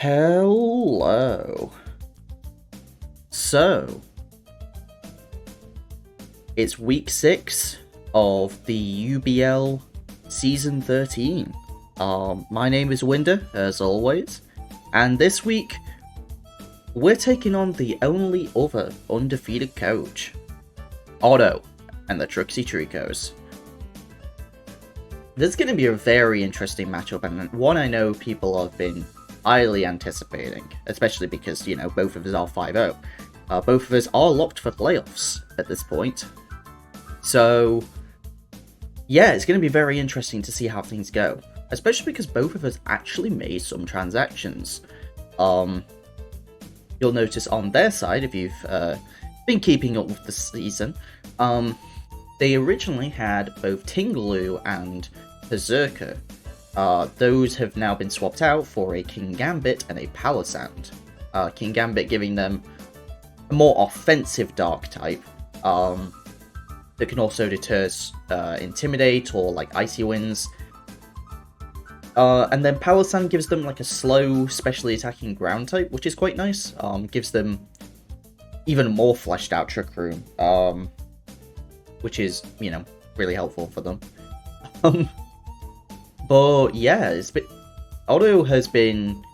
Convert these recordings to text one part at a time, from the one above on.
Hello. So, it's week 6 of the UBL season 13. My name is Winder, as always, and this week we're taking on the only other undefeated coach, Otto, and the Tricksy Treeckos. This is going to be a very interesting matchup, and one I know people have been highly anticipating, especially because, both of us are 5-0. Both of us are locked for playoffs at this point. So, yeah, it's going to be very interesting to see how things go, especially because both of us actually made some transactions. You'll notice on their side, if you've been keeping up with the season, they originally had both Tingaloo and Berserker. Those have now been swapped out for a King Gambit and a Power Sound. King Gambit giving them a more offensive Dark type that can also deter Intimidate or like Icy Winds. And then Power Sound gives them like a slow, specially attacking ground type, which is quite nice. Gives them even more fleshed out Trick Room, which is, really helpful for them. But yeah, Otto has been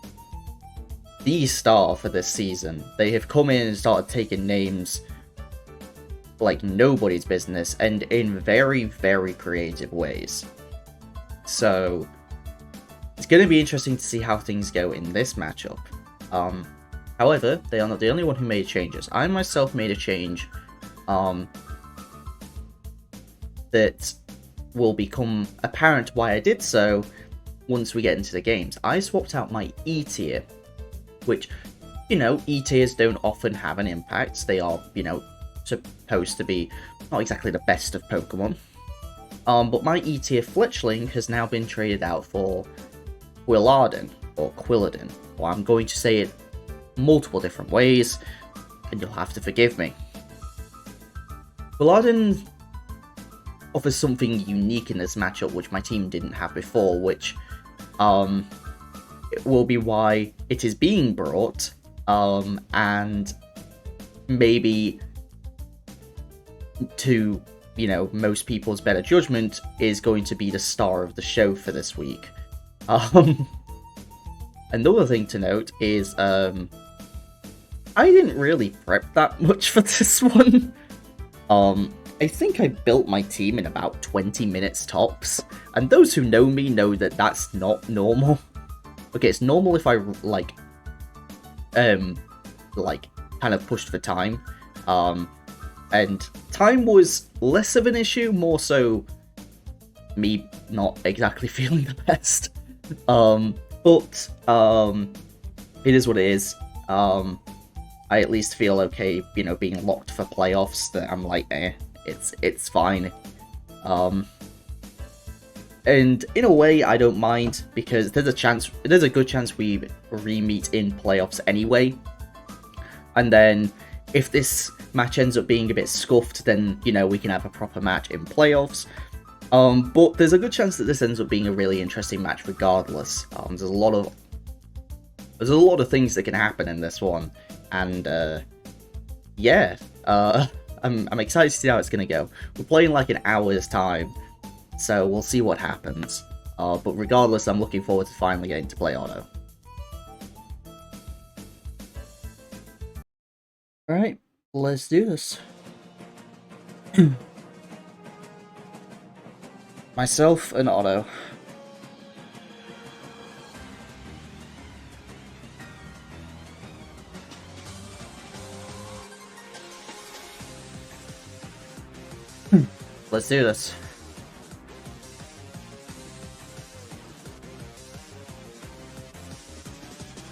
the star for this season. They have come in and started taking names like nobody's business and in very, very creative ways. So it's going to be interesting to see how things go in this matchup. However, they are not the only one who made changes. I myself made a change that will become apparent why I did so once we get into the games. I swapped out my E tier, which, E tiers don't often have an impact. They are, supposed to be not exactly the best of Pokemon. But my E tier Fletchling has now been traded out for Quilladin, or Quilladin, or I'm going to say it multiple different ways, and you'll have to forgive me. Quilladin offers something unique in this matchup which my team didn't have before, which it will be why it is being brought, and maybe to, most people's better judgment, is going to be the star of the show for this week. Another thing to note is, I didn't really prep that much for this one. I think I built my team in about 20 minutes tops, and those who know me know that that's not normal. Okay, it's normal if I, kind of pushed for time, and time was less of an issue, more so me not exactly feeling the best. But it is what it is. I at least feel okay, being locked for playoffs, that I'm like, it's fine. And in a way, I don't mind, because there's a good chance we re-meet in playoffs anyway. And then, if this match ends up being a bit scuffed, then, we can have a proper match in playoffs. But there's a good chance that this ends up being a really interesting match regardless. There's a lot of things that can happen in this one. And, yeah, I'm excited to see how it's going to go. We're playing like an hour's time, so we'll see what happens. But regardless, I'm looking forward to finally getting to play Otto. Alright, let's do this. Myself and Otto. Let's do this.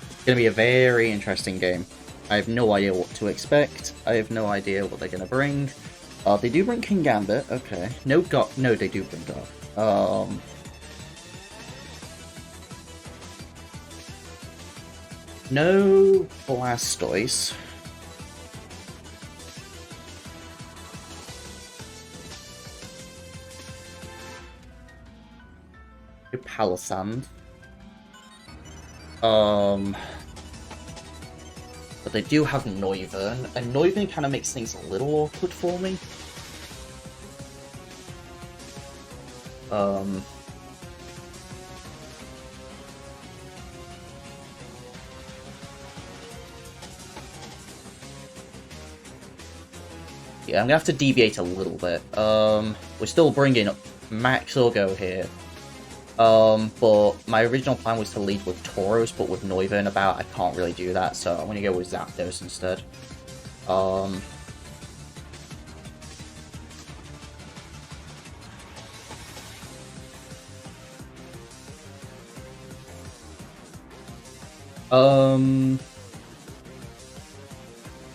It's gonna be a very interesting game. I have no idea what to expect. I have no idea what they're gonna bring. They do bring King Gambit, okay. No, they do bring God. No Blastoise. Palisand. But they do have Noivern, and Noivern kind of makes things a little awkward for me. Yeah, I'm gonna have to deviate a little bit. We're still bringing Max Urgo here. But my original plan was to lead with Tauros, but with Noivern about, I can't really do that, so I'm gonna go with Zapdos instead.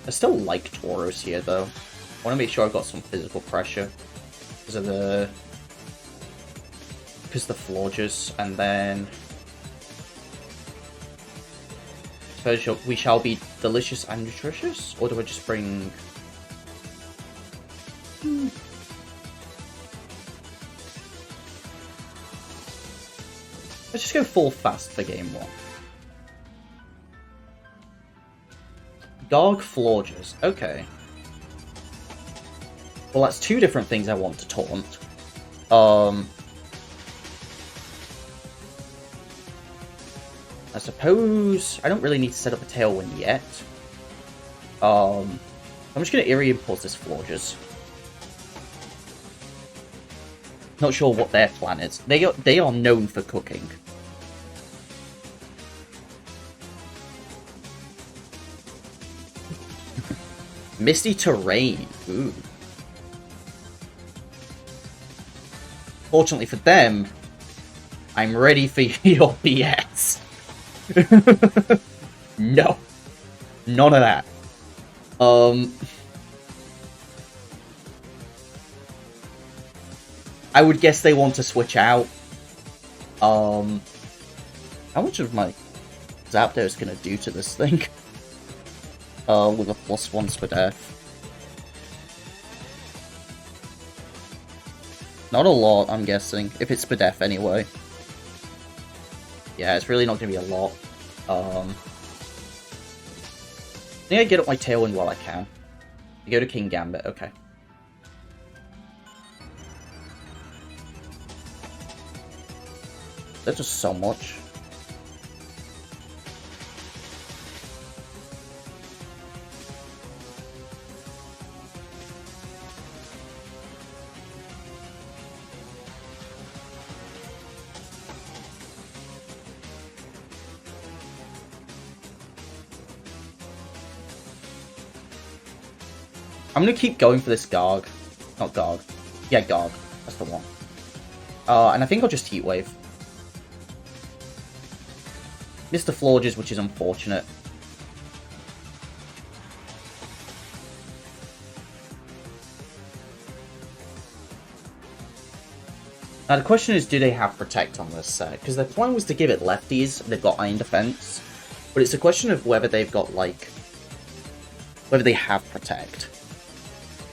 I still like Tauros here, though. I want to make sure I've got some physical pressure because of the Florges, and then so we shall be delicious and nutritious, or do I just bring? Let's just go full fast for game 1. Garg Florges, okay. Well, that's 2 different things I want to taunt. I suppose I don't really need to set up a Tailwind yet. I'm just gonna Eerie Impulse this Florges. Not sure what their plan is. They are known for cooking. Misty Terrain. Ooh. Fortunately for them, I'm ready for your BS. No. None of that. I would guess they want to switch out. How much of my Zapdos gonna do to this thing? With a +1 Spadef. Not a lot, I'm guessing. If it's Spadef anyway. Yeah, it's really not going to be a lot. I think I get up my Tailwind while I can. I go to King Gambit, okay. That's just so much. I'm gonna keep going for this Garg. Not Garg. Yeah, Garg. That's the one. And I think I'll just Heat Wave. Mr. Florges, which is unfortunate. Now the question is, do they have Protect on this set? Because their plan was to give it lefties, they've got Iron Defense. But it's a question of whether they've got, like... whether they have Protect.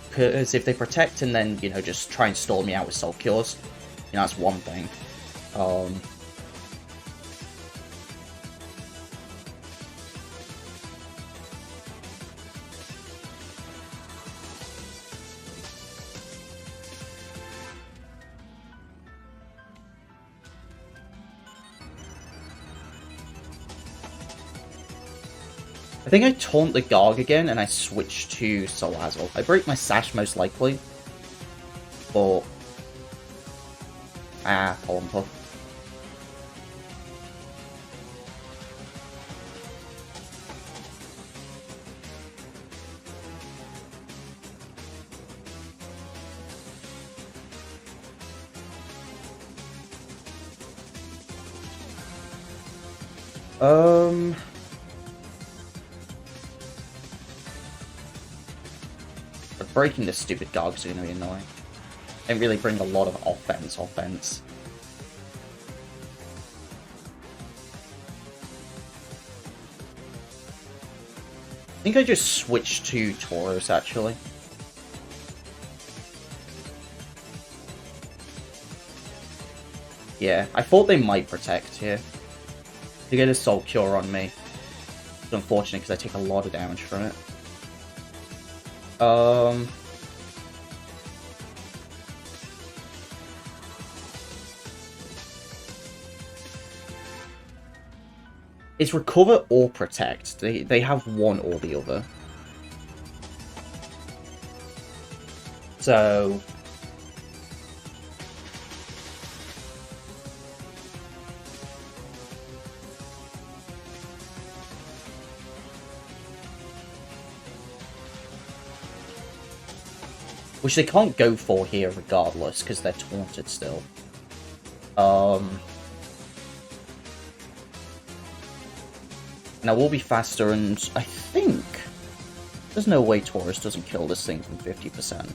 Because if they Protect and then, you know, just try and stall me out with Soul Cures, you know, that's one thing. I think I taunt the Garg again and I switch to Salazzle. I break my Sash most likely. But... Pollen Puff. Breaking this stupid Garg is going to be annoying. They really bring a lot of offense. I think I just switched to Tauros, actually. Yeah, I thought they might Protect here. To get a Soul Cure on me. unfortunate because I take a lot of damage from it. It's recover or protect. They have one or the other. So which they can't go for here regardless, because they're taunted still. Now we'll be faster, and I think there's no way Taurus doesn't kill this thing from 50%.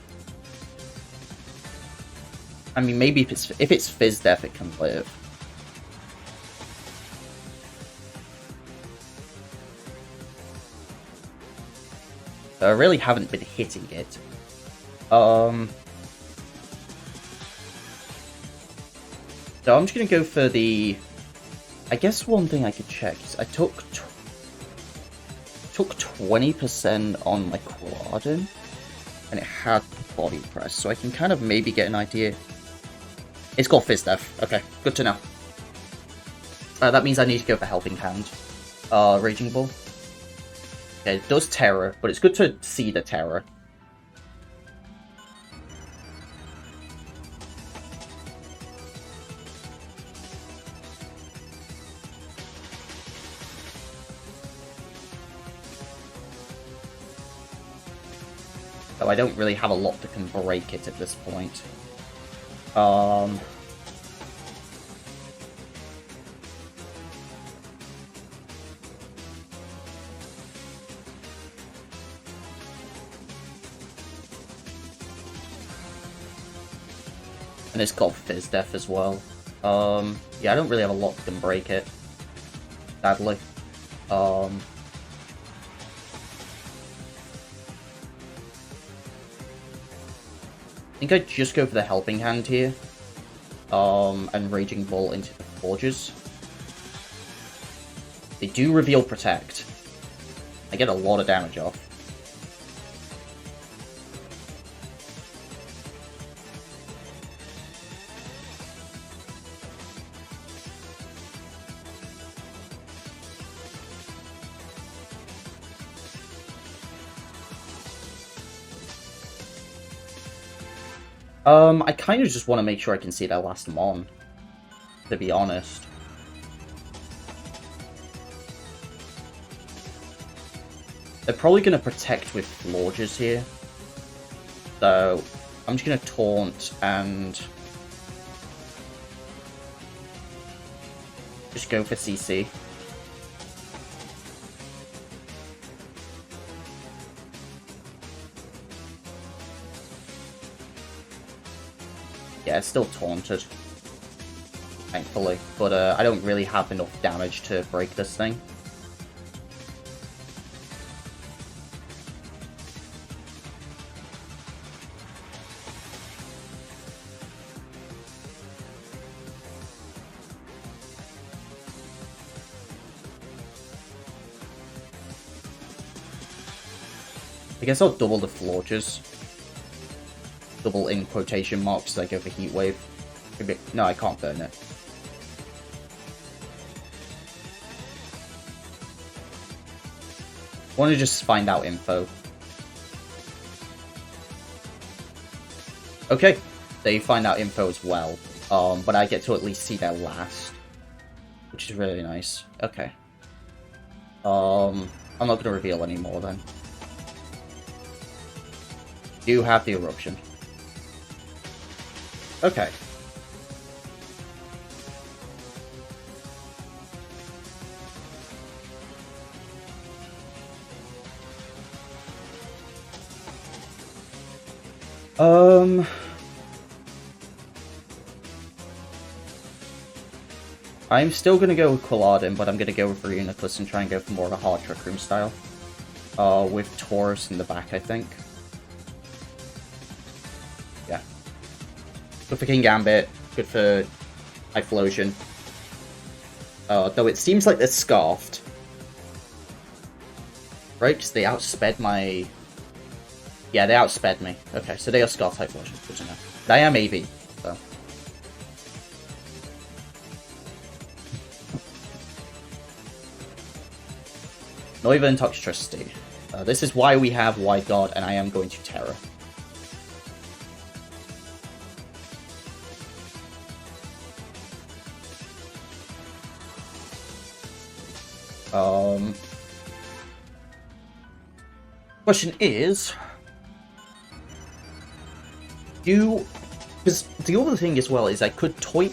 I mean, maybe if it's Fizz Death, it can live. I really haven't been hitting it. So I'm just gonna go for the... I guess one thing I could check is I took 20% on my Quadin, and it had body press, so I can kind of maybe get an idea. It's got Fizz Death. Okay, good to know. That means I need to go for Helping Hand. Raging Bull. Okay, it does Terror, but it's good to see the Terror. So I don't really have a lot that can break it at this point. And it's got Fizz Death as well. Yeah, I don't really have a lot that can break it, sadly. I think I'd just go for the Helping Hand here. And Raging Bull into the Forges. They do reveal Protect. I get a lot of damage off. I kind of just want to make sure I can see their last Mon, to be honest. They're probably going to protect with Florges here. So, I'm just going to taunt and just go for CC. Yeah, it's still taunted, thankfully, but I don't really have enough damage to break this thing. I guess I'll double the Florges. Double in quotation marks as I go for Heat Wave. No, I can't burn it. I want to just find out info. Okay, they find out info as well. But I get to at least see their last, which is really nice. Okay. I'm not going to reveal any more then. You have the Eruption. Okay. I'm still gonna go with Quilladin, but I'm gonna go with Reuniclus and try and go for more of a hard Trick Room style. With Taurus in the back, I think. Yeah. Good for King Gambit, good for Typhlosion. Though it seems like they're scarfed. Right, because they outsped my... Yeah, they outsped me. Okay, so they are Scar-type version. Good to know. I am AV, so... Noiva and Toxtricity. This is why we have Wide Guard, and I am going to Terror. Question is... Because the other thing as well is I could taunt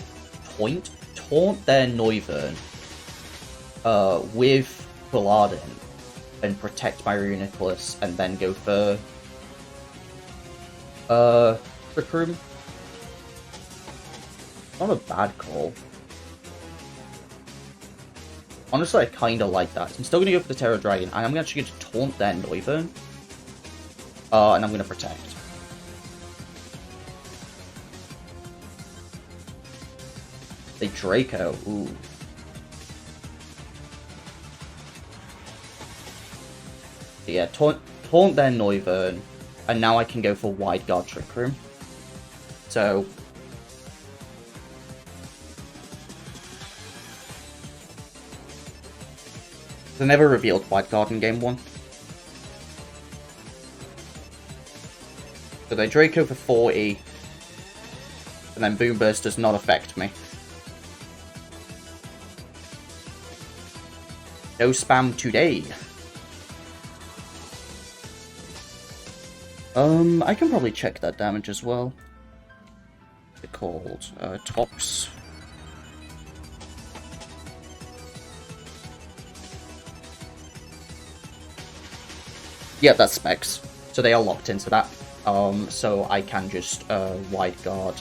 their Noivern with Paladin and protect my Runiculus and then go for Trick Room. Not a bad call. Honestly, I kind of like that. I'm still going to go for the Terror Dragon, and I'm actually going to taunt their Noivern. And I'm going to protect. The Treecko, ooh. Yeah, taunt their Noivern, and now I can go for Wide Guard Trick Room. So... They never revealed Wide Guard in Game 1. So they Treecko for 40, and then Boom Burst does not affect me. No spam today. I can probably check that damage as well. They're called Tox. Yeah, that's specs. So they are locked into that. So I can just Wide Guard.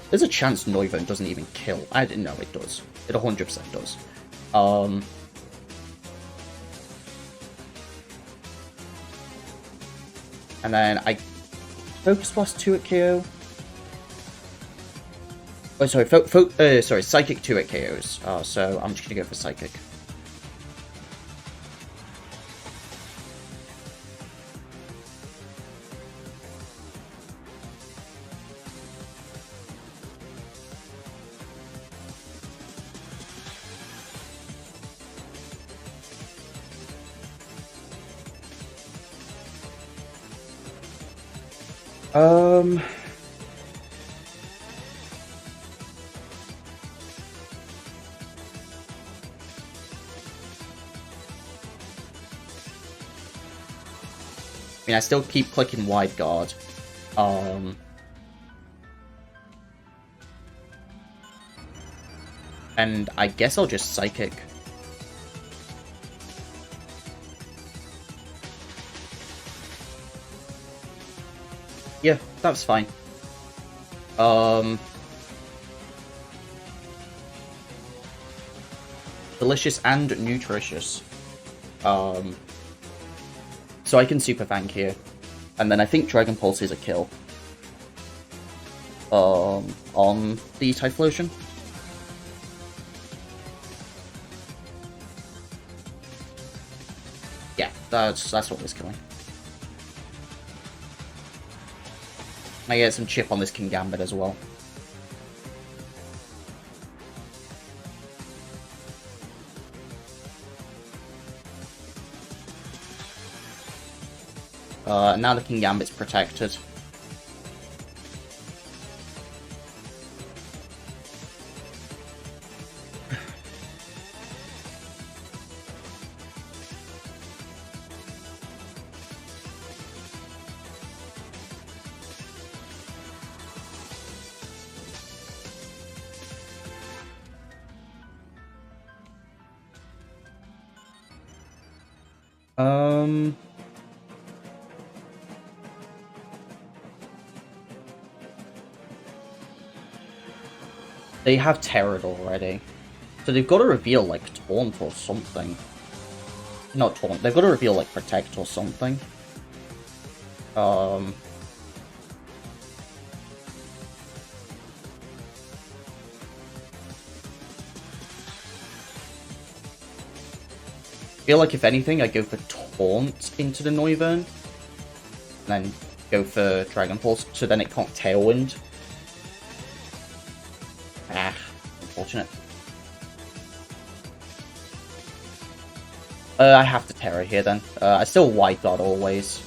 There's a chance Noivern doesn't even kill. I didn't know it does. It 100% does. And then I Focus plus 2 at KO. Oh, sorry, sorry, Psychic 2 at KOs. So I'm just gonna go for Psychic. I mean, I still keep clicking Wide Guard. And I guess I'll just Psychic. Yeah, that's fine. Delicious and nutritious. So I can Super Fang here. And then I think Dragon Pulse is a kill. On the Typhlosion. Yeah, that's what was killing. I get some chip on this King Gambit as well. Now the King Gambit's protected. They have Terrored already. So they've got to reveal, like, Taunt or something. Not Taunt, they've got to reveal, like, Protect or something. feel like if anything, I go for Taunt into the Noivern, and then go for Dragon Pulse, so then it can't Tailwind. Ah, unfortunate. I have to Terror here then. I still White Guard always.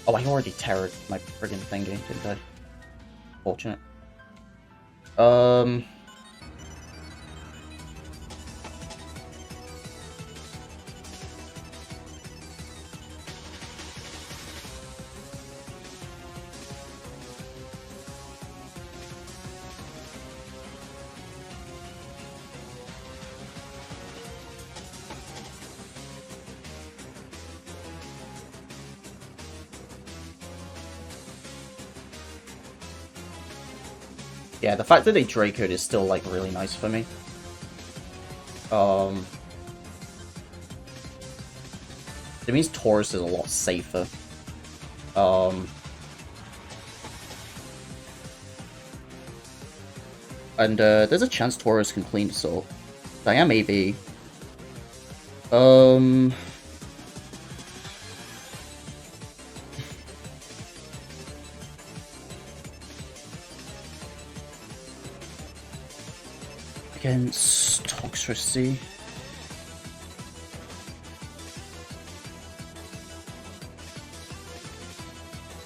Oh, I already Terrored my friggin' thingy, didn't I? Fortunate. Yeah, the fact that they Dracoed is still, like, really nice for me. It means Taurus is a lot safer. And, there's a chance Taurus can Clean Assault. I am AV. Against Tricksy.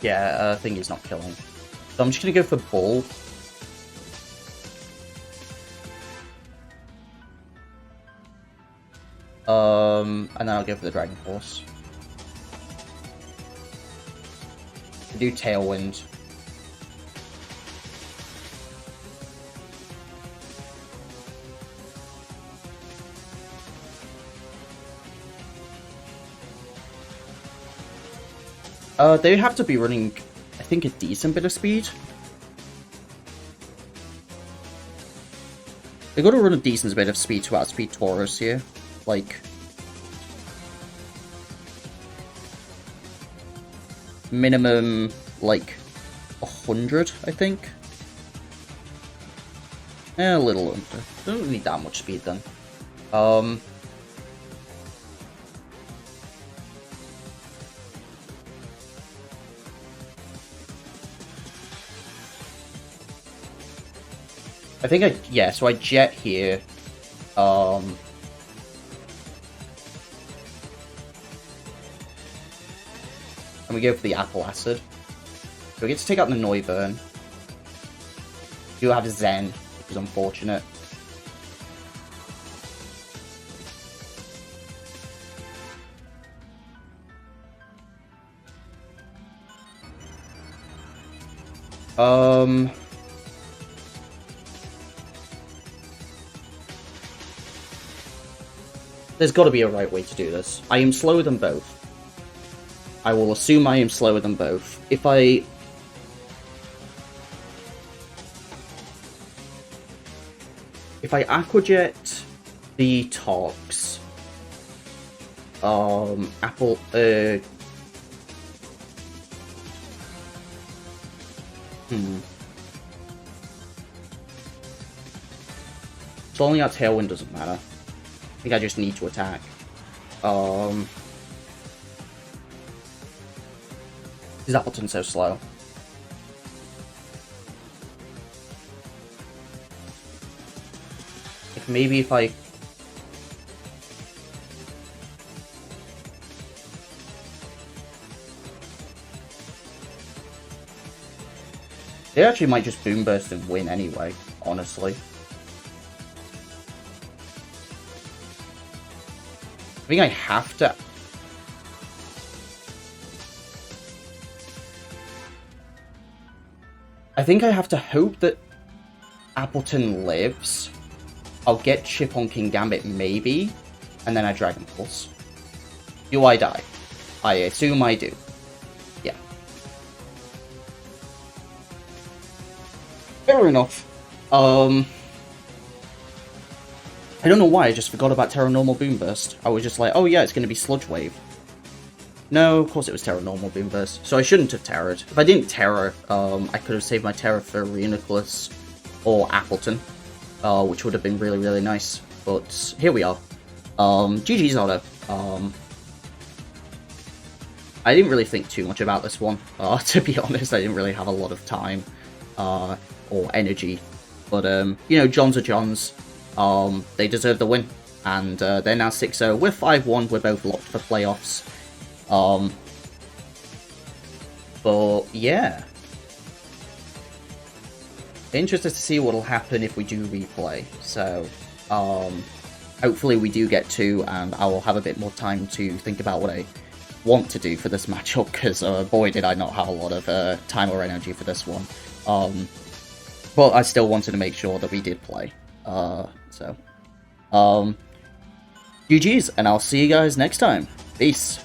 Yeah, I think he's not killing. So I'm just gonna go for Bull. And then I'll go for the Dragon Force. I do Tailwind. They have to be running, I think, a decent bit of speed. They gotta run a decent bit of speed to outspeed Taurus here. Like, minimum, like, 100, I think. A little under. Don't need that much speed then. I think yeah, so I Jet here. And we go for the Apple Acid. So we get to take out the Noivern. You have Zen, which is unfortunate. There's got to be a right way to do this. I am slower than both. I will assume I am slower than both. If I Aquajet the Tox, Apple, Stalling out Tailwind doesn't matter. I think I just need to attack. Is Appleton so slow? Like maybe if I... They actually might just Boom Burst and win anyway, honestly. I think I have to... I think I have to hope that Appleton lives. I'll get Chip on King Gambit, maybe, and then I Dragon Pulse. Do I die? I assume I do. Yeah. Fair enough. I don't know why, I just forgot about Terra Normal Boom Burst. I was just like, oh yeah, it's going to be Sludge Wave. No, of course it was Terra Normal Boom Burst. So I shouldn't have Terrored. If I didn't Terror, I could have saved my Terror for Reuniclus or Appleton, which would have been really, really nice. But here we are. GG's Otto. I didn't really think too much about this one, to be honest. I didn't really have a lot of time, or energy. But, you know, Johns are Johns. They deserve the win. And, they're now 6-0. We're 5-1. We're both locked for playoffs. But, yeah. Interested to see what'll happen if we do replay. So, hopefully we do get to, and I will have a bit more time to think about what I want to do for this matchup, because boy did I not have a lot of time or energy for this one. But I still wanted to make sure that we did play. GG's, and I'll see you guys next time. Peace.